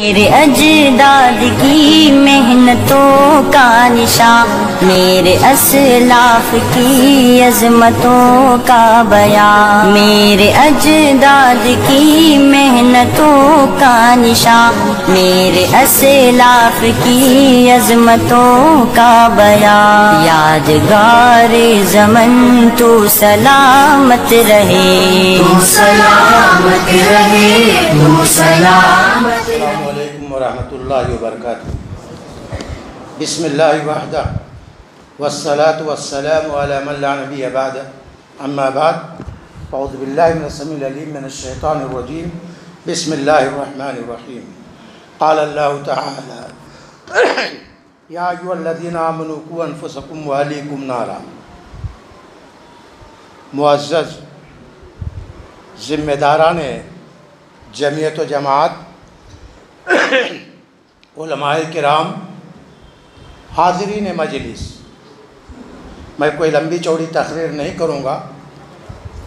मेरे अजदाद की मेहनतों का निशान, मेरे असलाफ की अजमतों का बयान। मेरे अजदाद की मेहनतों का निशान, मेरे असलाफ की अजमतों का बयान। यादगार ज़मन तू सलामत रहे, तू सलामत रहे, तू सलामत। अस्सलामु अलैकुम वरहमतुल्लाहि वबरकातुहू। बिस्मिल्लाहि वहदा वस्सलातु वस्सलामु अला मन ला नबिय्य बअद, अम्मा बाद। अऊज़ु बिल्लाहि मिनश समीइल अलीम मिनश शैतानिर रजीम। बिस्मिल्लाहिर रहमानिर रहीम। क़ाल अल्लाहु तआला या अय्युहल्लज़ीना आमनू क़ू अनफुसकुम व अहलीकुम नारा। मुअज़्ज़ज़ ज़िम्मेदाराने जमीयत व जमात, उलमाए किराम, हाज़रीन मजलिस, मैं कोई लंबी चौड़ी तकरीर नहीं करूँगा।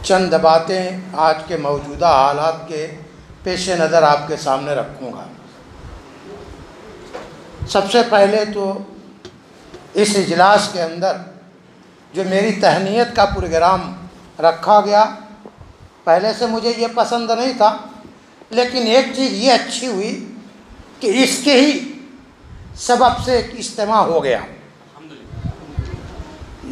चंद बातें आज के मौजूदा हालात के पेश नज़र आपके सामने रखूँगा। सबसे पहले तो इस इजलास के अंदर जो मेरी तहनीत का प्रोग्राम रखा गया, पहले से मुझे ये पसंद नहीं था, लेकिन एक चीज़ ये अच्छी हुई कि इसके ही सबब से एक इज्तिमा हो गया।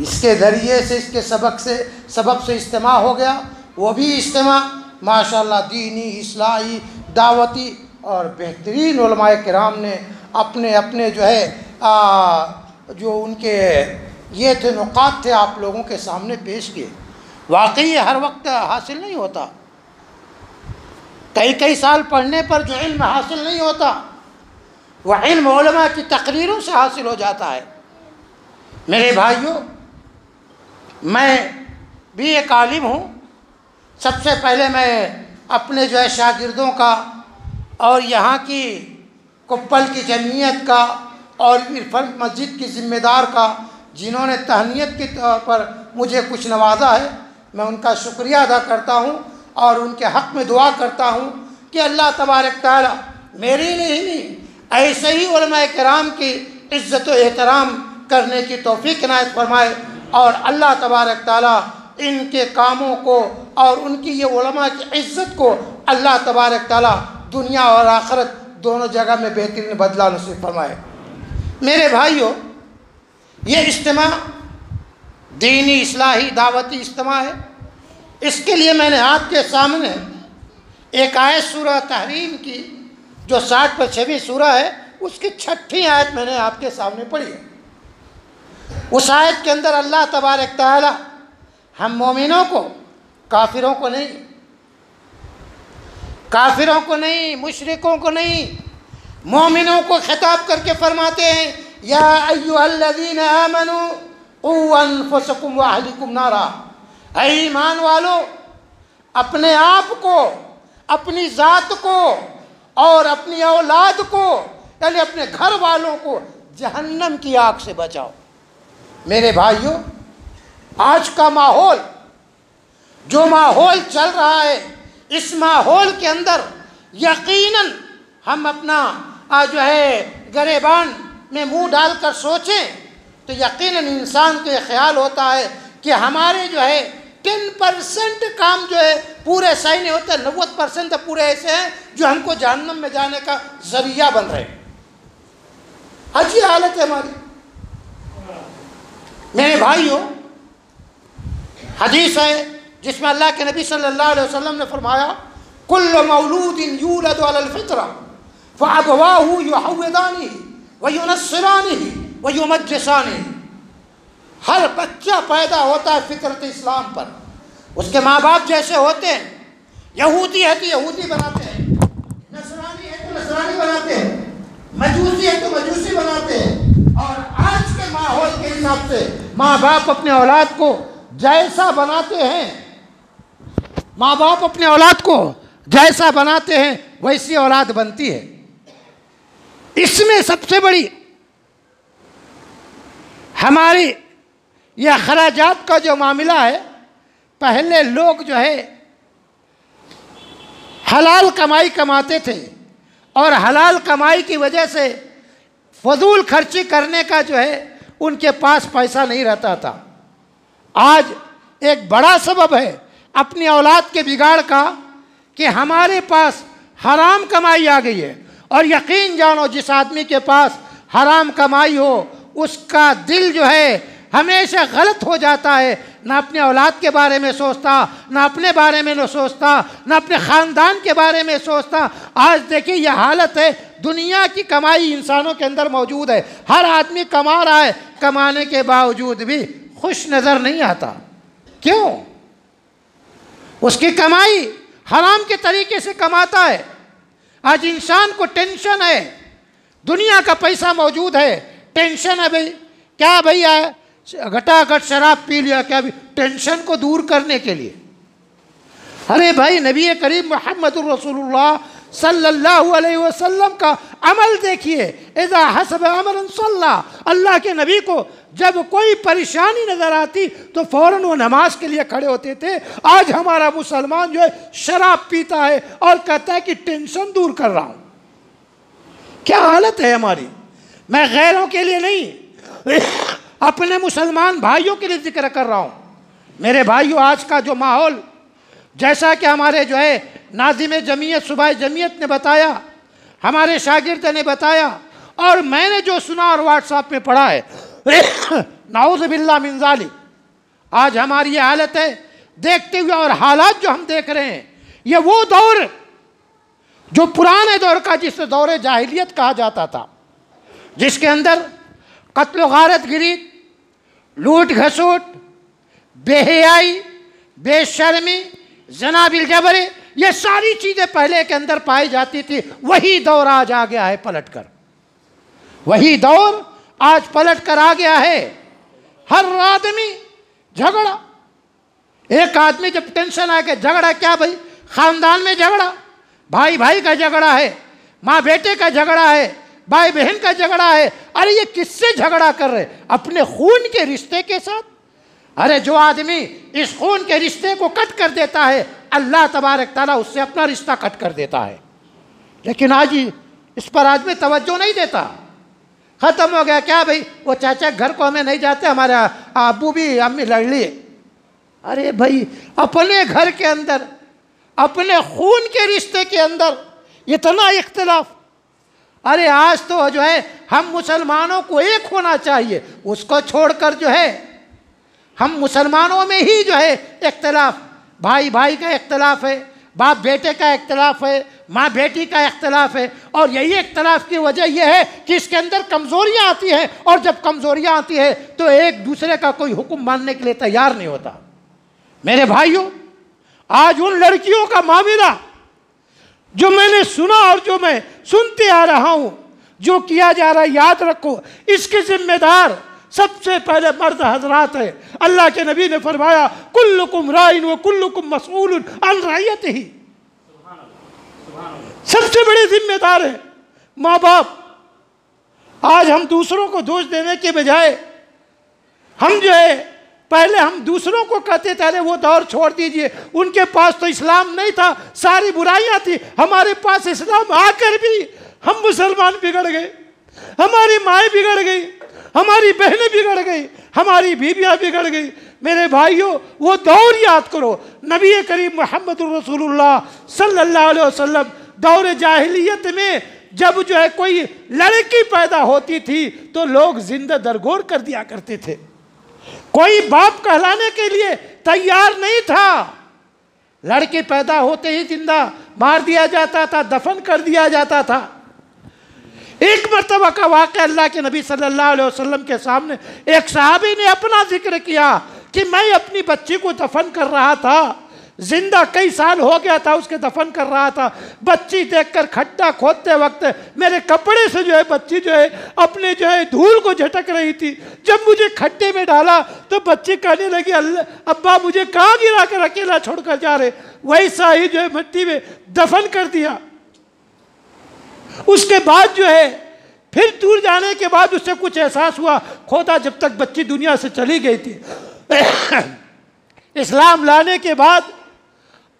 इसके ज़रिए से, इसके सबब से इज्तिमा हो गया। वो भी इज्तिमा माशाअल्लाह दीनी, इस्लाही, दावती और बेहतरीन उलमाए किराम ने अपने अपने जो है जो उनके ये थे नुकात थे, आप लोगों के सामने पेश किए। वाकई हर वक्त हासिल नहीं होता, कई साल पढ़ने पर जो इल्म हासिल नहीं होता, वह इल्म उलमा की तकरीरों से हासिल हो जाता है। मेरे भाइयों, मैं भी एक आलिम हूँ। सबसे पहले मैं अपने जो है शागिर्दों का और यहाँ की कुप्पल की जमीयत का और इरफान मस्जिद की ज़िम्मेदार का, जिन्होंने तहनीत के तौर पर मुझे कुछ नवाजा है, मैं उनका शुक्रिया अदा करता हूँ और उनके हक़ में दुआ करता हूँ कि अल्लाह तबारक तआला मेरी नहीं ऐसे ही उलमाए किराम की इज़्ज़त व एहतराम करने की तौफ़ीक़ इनायत फरमाए और अल्लाह तबारक तआला इनके कामों को और उनकी ये उलमा की इज़्ज़त को अल्लाह तबारक तआला दुनिया और आखिरत दोनों जगह में बेहतरीन बदला नसीब फरमाए। मेरे भाइयों, ये इज्तिमा दीनी, इस्लाही, दावती इज्तिमा है। इसके लिए मैंने आपके सामने एक आयत सूरह तहरीम की जो 60 पर 26 सूरह है, उसकी 6ठी आयत मैंने आपके सामने पढ़ी है। उस आयत के अंदर अल्लाह तबारक तआला हम मोमिनों को, काफिरों को नहीं, मुशरिकों को नहीं, मोमिनों को खिताब करके फरमाते हैं, या अय्युहल्लज़ीना आमनू क़ू अनफुसकुम व अहलीकुम नारा। ऐ ईमान वालो, अपने आप को, अपनी ज़ात को और अपनी औलाद को, यानी अपने घर वालों को जहन्नम की आग से बचाओ। मेरे भाइयों, आज का माहौल, जो माहौल चल रहा है, इस माहौल के अंदर यकीनन हम अपना जो है गरेबान में मुंह डालकर सोचें तो यकीनन इंसान को ये ख्याल होता है कि हमारे जो है 10% काम जो है पूरे सही नहीं होते, 90% तो पूरे ऐसे हैं जो हमको जहन्नम में जाने का जरिया बन रहे हैं। अच्छी हालत है हमारी। मेरे भाइयों, हदीस है जिसमें अल्लाह के नबी सल्लल्लाहु अलैहि वसल्लम ने फरमाया, कुल्लु मौलूदिन यूलदु अलल फितरा फअबवाहु युहव्विदानिही व युनस्सिरानिही व युमज्जिसानिही। हर बच्चा पैदा होता है फितरत इस्लाम पर। उसके माँ बाप जैसे होते हैं, यहूदी है तो यहूदी बनाते हैं, नसरानी है तो नसरानी बनाते हैं, मजूसी है तो मजूसी बनाते हैं। और आज के माहौल के हिसाब से माँ बाप अपने औलाद को जैसा बनाते हैं, माँ बाप अपने औलाद को जैसा बनाते हैं वैसी औलाद बनती है। इसमें सबसे बड़ी हमारी यह अखराजात का जो मामला है, पहले लोग जो है हलाल कमाई कमाते थे और हलाल कमाई की वजह से फजूल खर्ची करने का जो है उनके पास पैसा नहीं रहता था। आज एक बड़ा सबब है अपनी औलाद के बिगाड़ का कि हमारे पास हराम कमाई आ गई है। और यकीन जानो, जिस आदमी के पास हराम कमाई हो उसका दिल जो है हमेशा गलत हो जाता है। ना अपने औलाद के बारे में सोचता, ना अपने बारे में न सोचता, ना अपने ख़ानदान के बारे में सोचता। आज देखिए यह हालत है, दुनिया की कमाई इंसानों के अंदर मौजूद है। हर आदमी कमा रहा है, कमाने के बावजूद भी खुश नज़र नहीं आता। क्यों? उसकी कमाई हराम के तरीके से कमाता है। आज इंसान को टेंशन है, दुनिया का पैसा मौजूद है, टेंशन है भाई क्या भैया घटाघट शराब पी लिया क्या भी, टेंशन को दूर करने के लिए। अरे भाई नबी करीम मुहम्मदुर रसूलुल्लाह सल्लल्लाहु अलैहि वसल्लम का अमल देखिए। इज़ा हसब अमरन सल्ला, अल्लाह के नबी को जब कोई परेशानी नज़र आती तो फ़ौरन वो नमाज के लिए खड़े होते थे। आज हमारा मुसलमान जो है शराब पीता है और कहता है कि टेंशन दूर कर रहा हूँ। क्या हालत है हमारी। मैं गैरों के लिए नहीं, अपने मुसलमान भाइयों के लिए जिक्र कर रहा हूँ। मेरे भाइयों, आज का जो माहौल, जैसा कि हमारे जो है नाज़िम जमीयत सुबह जमीयत ने बताया, हमारे शागिर्द ने बताया और मैंने जो सुना और व्हाट्सएप में पढ़ा है, नाऊज़ बिल्लाह मिन ज़ालिक, आज हमारी ये हालत है देखते हुए। और हालात जो हम देख रहे हैं, ये वो दौर जो पुराने दौर का, जिसे दौर जाहिलियत कहा जाता था, जिसके अंदर कत्ल गारतगिरी, लूट घसूट, बेहयाई, बेशर्मी, जना बिल जबर, ये सारी चीज़ें पहले के अंदर पाई जाती थी। वही दौर आज आ गया है पलट कर, वही दौर आज पलट कर आ गया है। हर आदमी झगड़ा, एक आदमी जब टेंशन आ गया, झगड़ा क्या भाई, खानदान में झगड़ा, भाई भाई का झगड़ा है, माँ बेटे का झगड़ा है, भाई बहन का झगड़ा है। अरे ये किससे झगड़ा कर रहे? अपने खून के रिश्ते के साथ। अरे जो आदमी इस खून के रिश्ते को कट कर देता है, अल्लाह तबारक ताला उससे अपना रिश्ता कट कर देता है। लेकिन आज इस पर आदमी तवज्जो नहीं देता। ख़त्म हो गया क्या भाई, वो चाचा घर को हमें नहीं जाते, हमारे अब्बू भी अम्मी लड़ लिए। अरे भाई अपने घर के अंदर, अपने खून के रिश्ते के अंदर इतना इख्तिलाफ। अरे आज तो जो है हम मुसलमानों को एक होना चाहिए, उसको छोड़कर जो है हम मुसलमानों में ही जो है इख्तिलाफ, भाई भाई का इख्तिलाफ है, बाप बेटे का इख्तिलाफ है, माँ बेटी का इख्तिलाफ है। और यही इख्तिलाफ की वजह यह है कि इसके अंदर कमज़ोरियाँ आती हैं, और जब कमज़ोरियाँ आती है तो एक दूसरे का कोई हुक्म मानने के लिए तैयार नहीं होता। मेरे भाइयों, आज उन लड़कियों का मामला जो मैंने सुना और जो मैं सुनते आ रहा हूं, जो किया जा रहा है, याद रखो इसके जिम्मेदार सबसे पहले मर्द हजरात है। अल्लाह के नबी ने फरमाया कुल्लुकुम राइन व कुल्लुकुम मसऊलुन अन रइयतिही। सबसे बड़े जिम्मेदार है माँ बाप। आज हम दूसरों को दोष देने के बजाय हम जो है पहले हम दूसरों को कहते थे अरे वो दौर छोड़ दीजिए, उनके पास तो इस्लाम नहीं था, सारी बुराइयां थी, हमारे पास इस्लाम आकर भी हम मुसलमान बिगड़ गए, हमारी माएँ बिगड़ गई, हमारी बहनें बिगड़ गई, हमारी बीवियाँ बिगड़ गई। मेरे भाइयों, वो दौर याद करो, नबी करीम मुहम्मदुर रसूलुल्लाह सल्लल्लाहु अलैहि वसल्लम दौर जाहिलियत में जब जो है कोई लड़की पैदा होती थी तो लोग जिंदा दरगोर कर दिया करते थे। कोई बाप कहलाने के लिए तैयार नहीं था। लड़की पैदा होते ही जिंदा मार दिया जाता था, दफन कर दिया जाता था। एक मर्तबा का वाक़या अल्लाह के नबी सल्लल्लाहु अलैहि वसल्लम के सामने एक सहाबी ने अपना जिक्र किया कि मैं अपनी बच्ची को दफन कर रहा था, जिंदा कई साल हो गया था, उसके दफन कर रहा था। बच्ची देखकर खड्डा खोदते वक्त मेरे कपड़े से जो है बच्ची जो है अपने जो है धूल को झटक रही थी। जब मुझे खड्डे में डाला तो बच्ची कहने लगी अल्लाह अब्बा मुझे कहाँ गिरा कर अकेला छोड़कर जा रहे। वैसा ही जो है मिट्टी में दफन कर दिया। उसके बाद जो है फिर दूर जाने के बाद उससे कुछ एहसास हुआ, खोदा जब तक बच्ची दुनिया से चली गई थी। इस्लाम लाने के बाद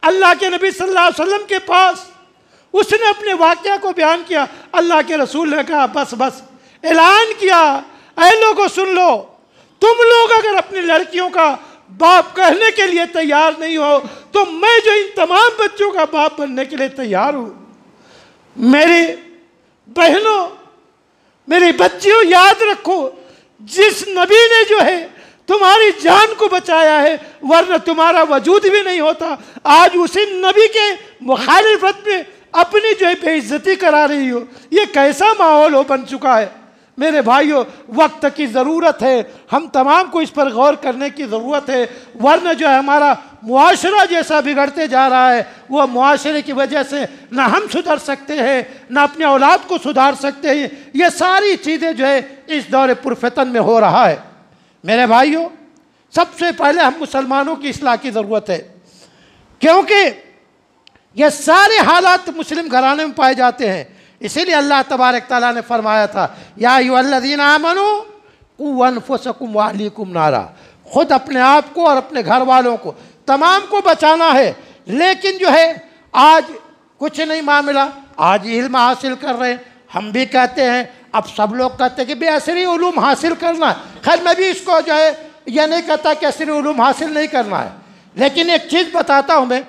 अल्लाह के नबी सल्लल्लाहु अलैहि वसल्लम के पास उसने अपने वाक़या को बयान किया। अल्लाह के रसूल ने कहा बस बस, ऐलान किया, ऐ लोगों सुन लो, तुम लोग अगर अपनी लड़कियों का बाप कहने के लिए तैयार नहीं हो तो मैं जो इन तमाम बच्चों का बाप बनने के लिए तैयार हूँ। मेरी बहनों, मेरी बच्चियों, याद रखो, जिस नबी ने जो है तुम्हारी जान को बचाया है, वरना तुम्हारा वजूद भी नहीं होता। आज उसी नबी के मुखालिफत में अपनी जो है बेइज्जती करा रही हो। ये कैसा माहौल हो बन चुका है। मेरे भाइयों, वक्त की ज़रूरत है, हम तमाम को इस पर गौर करने की ज़रूरत है, वरना जो है हमारा मुआशरा जैसा बिगड़ते जा रहा है, वो मुआशरे की वजह से ना हम सुधर सकते हैं, ना अपने औलाद को सुधार सकते हैं। ये सारी चीज़ें जो है इस दौर पुरफतन में हो रहा है। मेरे भाइयों, सबसे पहले हम मुसलमानों की इस्लाह की ज़रूरत है, क्योंकि ये सारे हालात मुस्लिम घराने में पाए जाते हैं। इसीलिए अल्लाह तबारक ताला ने फरमाया था, या अय्युहल्लज़ीना आमनू क़ू अनफुसकुम व अहलीकुम नारा, खुद अपने आप को और अपने घर वालों को, तमाम को बचाना है। लेकिन जो है आज कुछ नहीं मामला, आज इल्म हासिल कर रहे हैं, हम भी कहते हैं, अब सब लोग कहते हैं कि बेअसरी उलूम हासिल करना है। खैर मैं भी इसको जो है यह नहीं कहता कि असरी उलूम हासिल नहीं करना है, लेकिन एक चीज़ बताता हूँ मैं,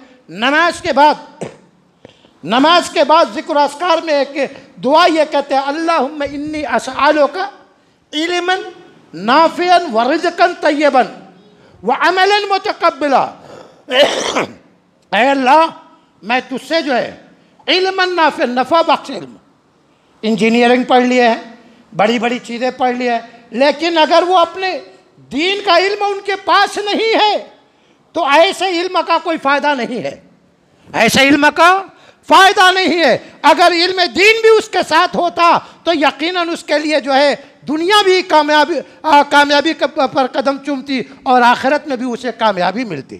नमाज के बाद ज़िक्र अस्कार में एक दुआ ये कहते हैं, अल्लाहुम्मा इन्नी असअलुका इल्मन नाफ़िअन व रिज़्क़न तय्यबन व अमलन मुतक़ब्बिला। ऐ अल्लाह, मैं तुझसे जो है इल्मन नाफ़िअन, नफ़ा बख्श इल्म, इंजीनियरिंग पढ़ लिया है, बड़ी बड़ी चीज़ें पढ़ लिया है, लेकिन अगर वो अपने दीन का इल्म उनके पास नहीं है तो ऐसे इल्म का कोई फ़ायदा नहीं है, ऐसे इल्म का फ़ायदा नहीं है। अगर इल्म दीन भी उसके साथ होता तो यकीनन उसके लिए जो है दुनिया भी कामयाबी पर कदम चूमती और आखिरत में भी उसे कामयाबी मिलती।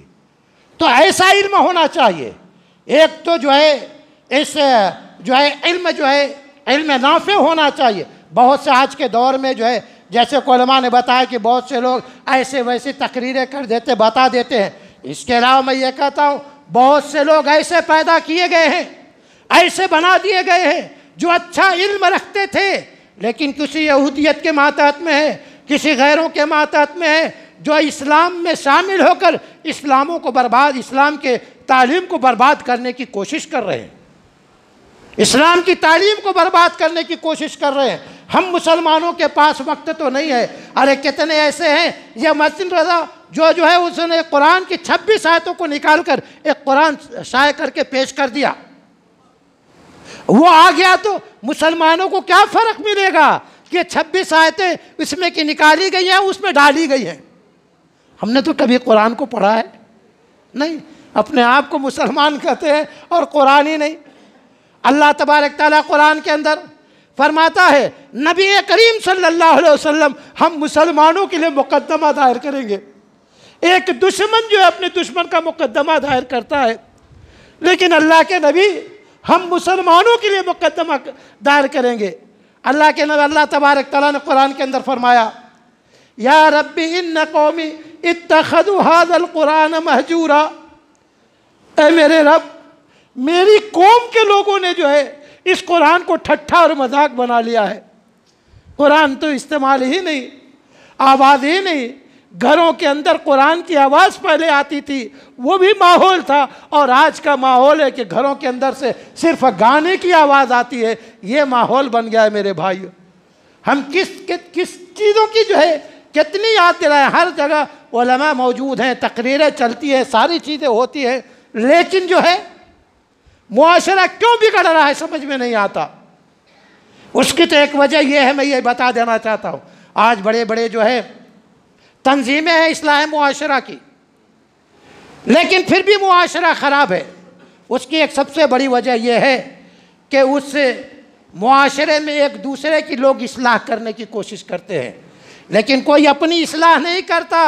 तो ऐसा इल्म होना चाहिए। एक तो जो है इस जो है इल्म नाफ़े होना चाहिए। बहुत से आज के दौर में जो है, जैसे उलमा ने बताया कि बहुत से लोग ऐसे वैसे तकरीरें कर देते, बता देते हैं। इसके अलावा मैं ये कहता हूँ, बहुत से लोग ऐसे पैदा किए गए हैं, ऐसे बना दिए गए हैं जो अच्छा इल्म रखते थे लेकिन किसी यहूदियत के मातहत में है, किसी गैरों के मातहत में है, जो इस्लाम में शामिल होकर इस्लाम के तालीम को बर्बाद करने की कोशिश कर रहे हैं, इस्लाम की तालीम को बर्बाद करने की कोशिश कर रहे हैं। हम मुसलमानों के पास वक्त तो नहीं है। अरे कितने ऐसे हैं, यह मस्जिद रज़ा जो है उसने कुरान की 26 आयतों को निकाल कर एक कुरान शाये करके पेश कर दिया, वो आ गया तो मुसलमानों को क्या फ़र्क मिलेगा कि 26 आयतें इसमें की निकाली गई हैं, उसमें डाली गई हैं। हमने तो कभी कुरान को पढ़ा है नहीं, अपने आप को मुसलमान कहते हैं और कुरान ही नहीं। अल्लाह तबारक ताला कुरान के अंदर फरमाता है, नबी करीम सल्लल्लाहु अलैहि वसल्लम हम मुसलमानों के लिए मुकद्दमा दायर करेंगे। एक दुश्मन जो है अपने दुश्मन का मुकद्दमा दायर करता है, लेकिन अल्लाह के नबी हम मुसलमानों के लिए मुकद्दमा दायर करेंगे। अल्लाह के नबी अल्लाह तबारक ताला ने कुरान के अंदर फरमाया, या रब्बी इन्न कौमी इत्तखदु हाज़ल कुरान महजूरा। ऐ मेरे रब, मेरी कौम के लोगों ने जो है इस कुरान को ठट्ठा और मजाक बना लिया है। कुरान तो इस्तेमाल ही नहीं, आवाज़ ही नहीं। घरों के अंदर कुरान की आवाज़ पहले आती थी, वो भी माहौल था, और आज का माहौल है कि घरों के अंदर से सिर्फ गाने की आवाज़ आती है। ये माहौल बन गया है मेरे भाइयों। हम किस चीज़ों की जो है कितनी याद दिलाएं। हर जगह उलमा मौजूद हैं, तकरीरें चलती हैं, सारी चीज़ें होती हैं, लेकिन जो है मुआशरा क्यों बिगड़ रहा है समझ में नहीं आता। उसकी तो एक वजह यह है, मैं ये बता देना चाहता हूँ, आज बड़े बड़े जो है तंजीमें हैं इस्लाह मुआशरा की, लेकिन फिर भी मुआशरा ख़राब है। उसकी एक सबसे बड़ी वजह यह है कि उस मुआशरे में एक दूसरे की लोग इस्लाह करने की कोशिश करते हैं, लेकिन कोई अपनी इस्लाह नहीं करता।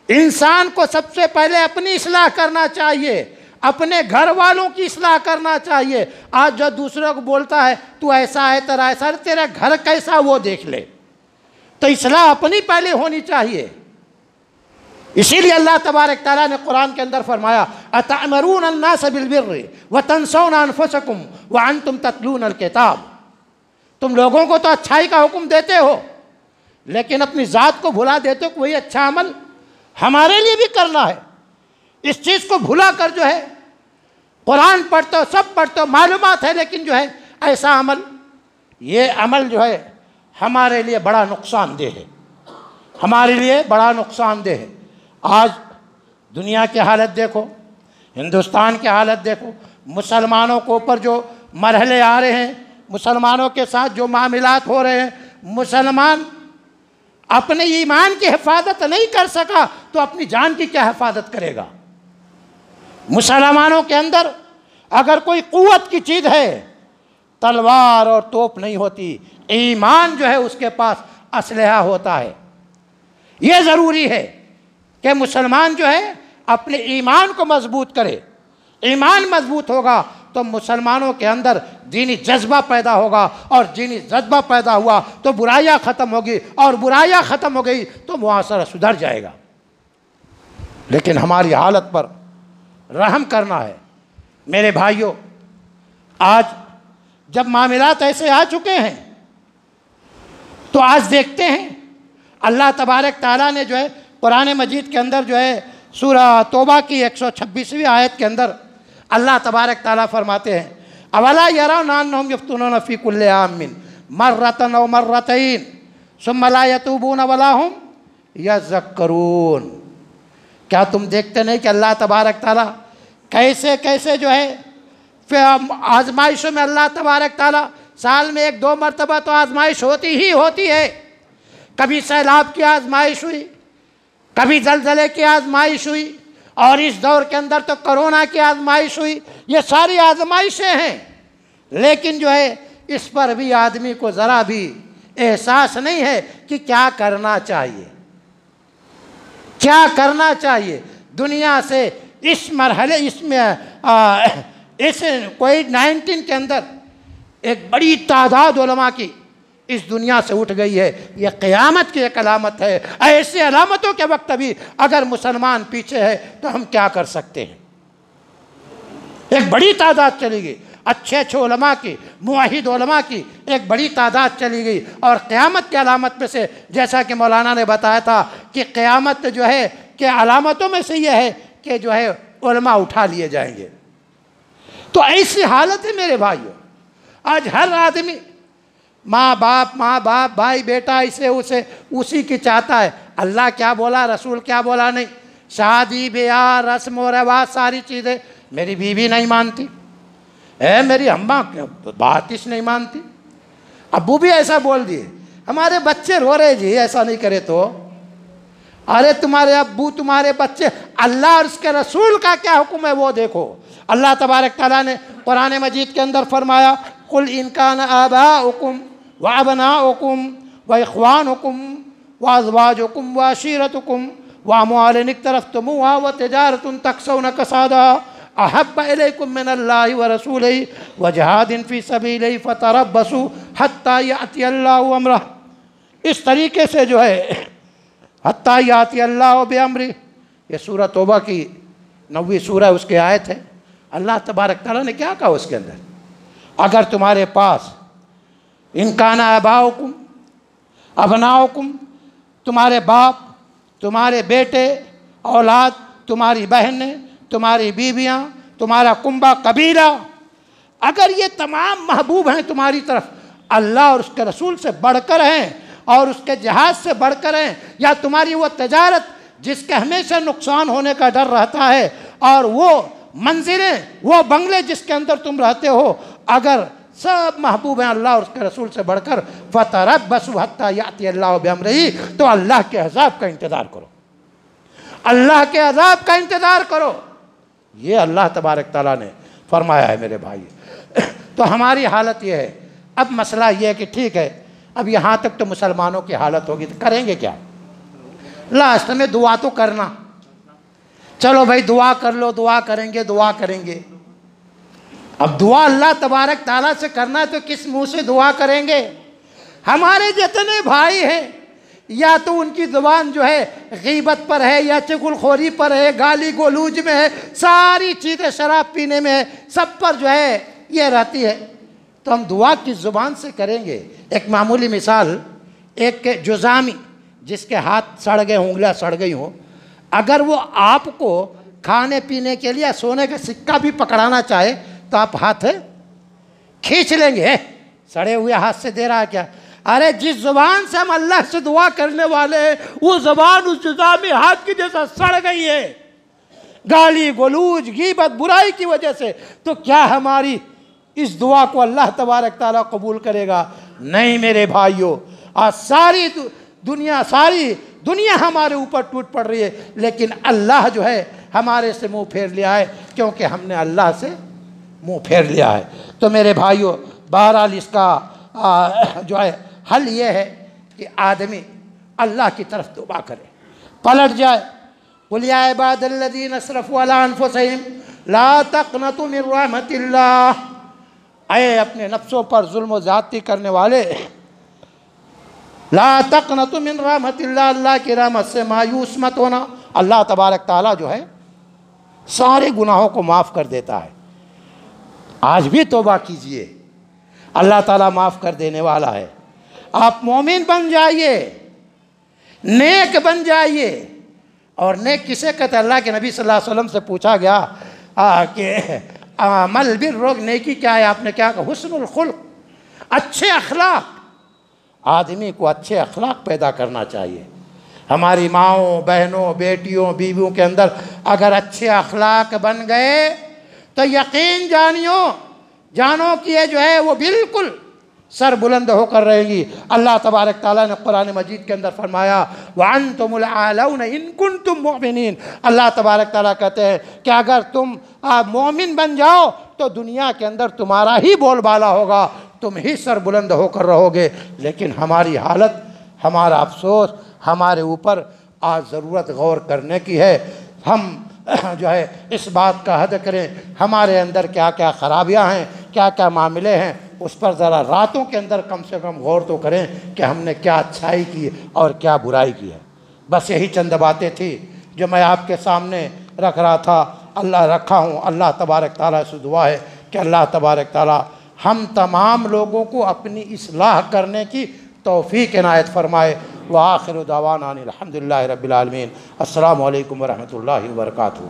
इंसान को सबसे पहले अपनी इस्लाह करना चाहिए, अपने घर वालों की इस्लाह करना चाहिए। आज जो दूसरों को बोलता है तू ऐसा है तेरा ऐसा है, तेरा घर कैसा वो देख ले। तो इस्लाह अपनी पहले होनी चाहिए। इसीलिए अल्लाह तबारक ताला ने कुरान के अंदर फरमाया अतअमरून अन्नास बिलबिर्रि व तंसौना अनफुसकुम व अंतुम ततलूनल किताब। तुम लोगों को तो अच्छाई का हुक्म देते हो लेकिन अपनी ज़ात को भुला देते हो कि वही अच्छा अमल हमारे लिए भी करना है। इस चीज़ को भुला कर जो है कुरान पढ़ते हो, सब पढ़ते हो, मालूमात है, लेकिन जो है ऐसा अमल, ये अमल जो है हमारे लिए बड़ा नुकसानदेह है, हमारे लिए बड़ा नुकसानदेह है। आज दुनिया की हालत देखो, हिंदुस्तान की हालत देखो, मुसलमानों के ऊपर जो मरहले आ रहे हैं, मुसलमानों के साथ जो मामलात हो रहे हैं, मुसलमान अपने ईमान की हिफाजत नहीं कर सका तो अपनी जान की क्या हिफाजत करेगा। मुसलमानों के अंदर अगर कोई कुव्वत की चीज़ है, तलवार और तोप नहीं होती, ईमान जो है उसके पास असलहा होता है। ये ज़रूरी है कि मुसलमान जो है अपने ईमान को मजबूत करे। ईमान मजबूत होगा तो मुसलमानों के अंदर दीनी जज्बा पैदा होगा, और दीनी जज्बा पैदा हुआ तो बुराइयाँ ख़त्म होगी, और बुराइयाँ ख़त्म हो गई तो मुआशरा सुधर जाएगा। लेकिन हमारी हालत पर रहम करना है मेरे भाइयों। आज जब मामलात ऐसे आ चुके हैं तो आज देखते हैं अल्लाह तबारक ताला ने जो है कुरान मजीद के अंदर जो है सूरह तौबा की 126वीं आयत के अंदर अल्लाह तबारक ताला फरमाते हैं अवला यरौना अन्नहुम यफ्तूनूना फी कुल्लि आमिन मर्रतन व मर्रतैन सुम्मा ला यतूबून वला हुम यज़क्करून। क्या तुम देखते नहीं कि अल्लाह तबारक ताला कैसे कैसे जो है फिर आजमाइशों में अल्लाह तबारक ताला साल में 1-2 मरतबा तो आजमाइश होती ही होती है। कभी सैलाब की आजमाइश हुई, कभी जलजले की आजमाइश हुई, और इस दौर के अंदर तो कोरोना की आजमाइश हुई। ये सारी आजमाइशें हैं, लेकिन जो है इस पर भी आदमी को ज़रा भी एहसास नहीं है कि क्या करना चाहिए, क्या करना चाहिए। दुनिया से इस मरहले इस कोविड-19 के अंदर एक बड़ी तादाद उलमा की इस दुनिया से उठ गई है। यह क़यामत की एक अलामत है। ऐसी अलामतों के वक्त भी अगर मुसलमान पीछे है तो हम क्या कर सकते हैं। एक बड़ी तादाद चली गई, अच्छे उलमा की, मुआहिद उलमा की एक बड़ी तादाद चली गई। और क़यामत की अलामत में से जैसा कि मौलाना ने बताया था कि क़यामत जो है कि अलामतों में से यह है कि जो है उलमा उठा लिए जाएंगे। तो ऐसी हालत है मेरे भाइयों। आज हर आदमी माँ बाप भाई बेटा इसे उसे उसी की चाहता है। अल्लाह क्या बोला, रसूल क्या बोला नहीं। शादी ब्याह रस्म और रिवाज सारी चीज़ें मेरी बीवी नहीं मानती है, मेरी अम्मा बात इस नहीं मानती, अब्बू भी ऐसा बोल दिए, हमारे बच्चे रो रहे जी ऐसा नहीं करे तो। अरे तुम्हारे अब्बू तुम्हारे बच्चे, अल्लाह और उसके रसूल का क्या हुक्म है वो देखो। अल्लाह तबारक ताला ने कुरान मजीद के अंदर फरमाया कुल इनकान आबाउकुम व अबनाउकुम व इख्वानुकुम व अज़वाजुकुम व अशीरतुकुम व अम्वालिन इक़्तरफ़्तमुहा व तिजारतुन तख़शौना कसादहा अहब्ब इलैकुम मिनल्लाहि व रसूलिही व जिहादिन फ़ी सबीलिही फ़तरब्बसू हत्ता यातियल्लाहु अम्रह। इस तरीके से जो है हत्ता यातियल्लाहु बिअम्रिही, ये सूरह तौबा की 9वीं सूरह उसकी आयत है। अल्लाह तबारक ताला ने क्या कहा उसके अंदर, अगर तुम्हारे पास इनकाना आबाउकुम अबनाउकुम, तुम्हारे बाप, तुम्हारे बेटे, औलाद, तुम्हारी बहनें, तुम्हारी बीवियाँ, तुम्हारा कुंबा कबीला, अगर ये तमाम महबूब हैं तुम्हारी तरफ, अल्लाह और उसके रसूल से बढ़कर हैं और उसके जहाज से बढ़कर हैं, या तुम्हारी वो तजारत जिसके हमेशा नुकसान होने का डर रहता है, और वो मंजिलें, वो बंगले जिसके अंदर तुम रहते हो, अगर सब महबूब हैं अल्लाह और उसके रसूल से बढ़कर, फ़तरब्बसू हत्ता यातियल्लाहु बिअम्रिही, तो अल्लाह के अज़ाब का इंतज़ार करो, अल्लाह के अज़ाब का इंतज़ार करो। ये अल्लाह तबारक ताला ने फरमाया है मेरे भाई। तो हमारी हालत ये है। अब मसला ये है कि ठीक है, अब यहाँ तक तो मुसलमानों की हालत होगी, तो करेंगे क्या। लास्ट में दुआ तो करना, चलो भाई दुआ कर लो, दुआ करेंगे। अब दुआ अल्लाह तबारक ताला से करना है तो किस मुंह से दुआ करेंगे। हमारे जितने भाई हैं या तो उनकी ज़ुबान जो है गीबत पर है, या चुगलखोरी पर है, गाली गोलूज में है, सारी चीज़ें शराब पीने में है, सब पर जो है ये रहती है। तो हम दुआ किस ज़ुबान से करेंगे? एक मामूली मिसाल, एक जुज़ामी जिसके हाथ सड़ गए, उंगलियां सड़ गई हों, अगर वो आपको खाने पीने के लिए सोने का सिक्का भी पकड़ाना चाहे तो आप हाथ खींच लेंगे? सड़े हुए हाथ से दे रहा है क्या? अरे जिस ज़ुबान से हम अल्लाह से दुआ करने वाले हैं वो ज़ुबान उस जुज़ामी हाथ की जैसा सड़ गई है, गाली गलूज गीबत बुराई की वजह से। तो क्या हमारी इस दुआ को अल्लाह तबारक ताला कबूल करेगा? नहीं मेरे भाइयों, आज सारी दुनिया हमारे ऊपर टूट पड़ रही है, लेकिन अल्लाह जो है हमारे से मुंह फेर लिया है, क्योंकि हमने अल्लाह से मुंह फेर लिया है। तो मेरे भाइयों, बहरहाल इसका जो है हल ये है कि आदमी अल्लाह की तरफ तौबा करे, पलट जाए। कुल या इबादल्लज़ीना असरफ़ू अला अनफुसिहिम ला तक़नतू मिन रहमतिल्लाह, ऐ अपने नफ्सों पर जुल्म ज़्यादती करने वाले, ला तक़नतू मिन रहमतिल्लाह, अल्लाह की रहमत से मायूस मत होना। अल्लाह तबारक ताला जो है सारे गुनाहों को माफ़ कर देता है। आज भी तौबा कीजिए, अल्लाह ताला माफ़ कर देने वाला है। आप मोमिन बन जाइए, नेक बन जाइए। और नेक किसे कहते? अल्लाह के नबी सल्लल्लाहु अलैहि वसल्लम से पूछा गया कि अमल बिर्र, नेकी क्या है? आपने क्या कहा? हुस्नुल खुल्क, अच्छे अखलाक। आदमी को अच्छे अखलाक पैदा करना चाहिए। हमारी माओं, बहनों, बेटियों, बीवियों के अंदर अगर अच्छे अखलाक बन गए तो यकीन जानो कि ये जो है वो बिल्कुल सर बुलंद होकर रहेंगी। अल्लाह तबारक ताला ने कुरान मजीद के अंदर फरमाया, व अंतुमुल आलौना इन कुंतुम मुमिनीन। अल्लाह तबारक ताला कहते हैं कि अगर तुम मोमिन बन जाओ तो दुनिया के अंदर तुम्हारा ही बोलबाला होगा, तुम ही सर बुलंद होकर रहोगे। लेकिन हमारी हालत, हमारा अफसोस हमारे ऊपर आज ज़रूरत गौर करने की है। हम जो है इस बात का हद करें, हमारे अंदर क्या क्या ख़राबियाँ हैं, क्या क्या मामले हैं, उस पर ज़रा रातों के अंदर कम से कम गौर तो करें कि हमने क्या अच्छाई की और क्या बुराई की है। बस यही चंद बातें थी जो मैं आपके सामने रख रहा था, रखा हूँ। अल्लाह तबारक ताला से दुआ है कि अल्लाह तबारक ताला हम तमाम लोगों को अपनी इस्लाह करने की तौफीक इनायत फरमाए। व आखिर दावाना अनिल हम्दुलिल्लाहि रब्बिल आलमीन। अस्सलामु अलैकुम व रहमतुल्लाहि व बरकातुहू।